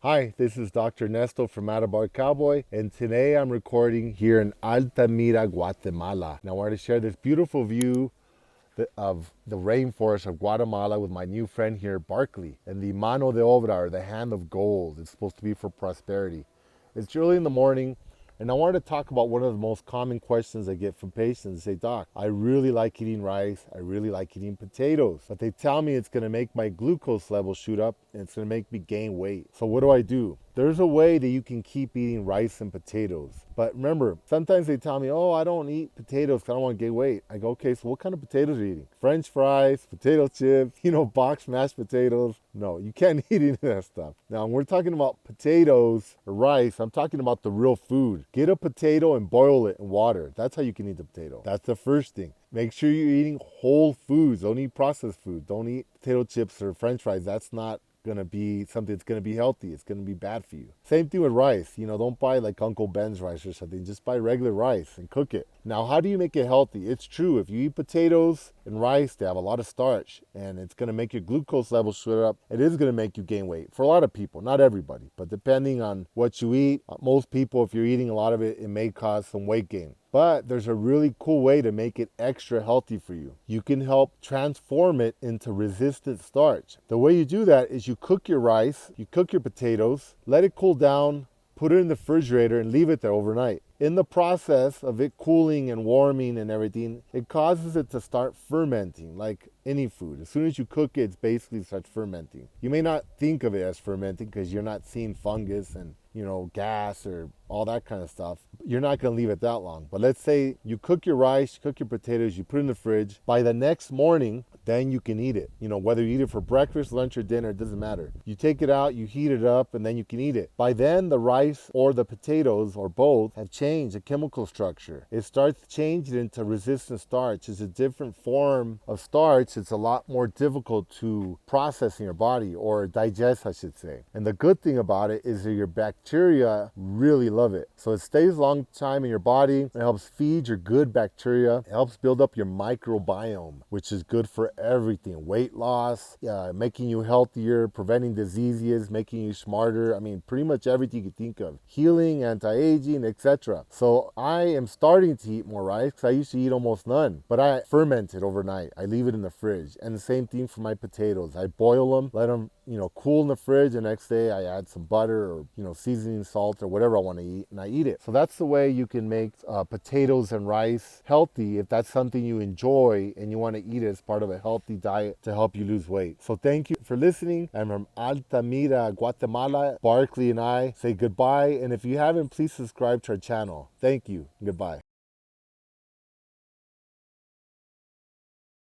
Hi, this is Dr. Nesto from Matabar Cowboy, and today I'm recording here in Altamira, Guatemala. And I wanted to share this beautiful view of the rainforest of Guatemala with my new friend here, Barkley, and the mano de obra, or the hand of gold. It's supposed to be for prosperity. It's early in the morning, and I wanted to talk about one of the most common questions I get from patients. They say, Doc, I really like eating rice, I really like eating potatoes, but they tell me it's going to make my glucose level shoot up and it's going to make me gain weight. So what do? There's a way that you can keep eating rice and potatoes. But remember, sometimes they tell me, oh, I don't eat potatoes because I don't want to gain weight. I go, okay, so what kind of potatoes are you eating? French fries, potato chips, boxed mashed potatoes. No, you can't eat any of that stuff. Now, when we're talking about potatoes or rice, I'm talking about the real food. Get a potato and boil it in water. That's how you can eat the potato. That's the first thing. Make sure you're eating whole foods. Don't eat processed food. Don't eat potato chips or French fries. That's not going to be something that's going to be healthy. It's going to be bad for you. Same thing with rice. Don't buy like Uncle Ben's rice or something. Just buy regular rice and cook it. Now, how do you make it healthy? It's true. If you eat potatoes and rice, they have a lot of starch and it's going to make your glucose levels shoot up. It is going to make you gain weight for a lot of people, not everybody, but depending on what you eat, most people, if you're eating a lot of it, it may cause some weight gain. But there's a really cool way to make it extra healthy for you. You can help transform it into resistant starch. The way you do that is you cook your rice, you cook your potatoes, let it cool down, put it in the refrigerator and leave it there overnight. In the process of it cooling and warming and everything, it causes it to start fermenting like any food. As soon as you cook it, it basically starts fermenting. You may not think of it as fermenting because you're not seeing fungus and gas or all that kind of stuff. You're not going to leave it that long. But let's say you cook your rice, you cook your potatoes, you put it in the fridge. By the next morning, then you can eat it. Whether you eat it for breakfast, lunch, or dinner, it doesn't matter. You take it out, you heat it up, and then you can eat it. By then, the rice or the potatoes or both have changed the chemical structure. It starts changing into resistant starch. It's a different form of starch. It's a lot more difficult to process in your body or digest, I should say. And the good thing about it is that your bacteria really love it. So it stays a long time in your body. It helps feed your good bacteria. It helps build up your microbiome, which is good for everything. Weight loss, making you healthier, preventing diseases, making you smarter. Pretty much everything you think of. Healing, anti-aging, etc. So I am starting to eat more rice because I used to eat almost none. But I ferment it overnight. I leave it in the fridge. And the same thing for my potatoes. I boil them, let them cool in the fridge. The next day I add some butter or seasoning salt or whatever I want to eat, and I eat it. So that's the way you can make potatoes and rice healthy if that's something you enjoy and you want to eat it as part of a healthy diet to help you lose weight. So thank you for listening. I'm from Altamira, Guatemala. Barkley and I say goodbye, and if you haven't, please subscribe to our channel. Thank you. Goodbye.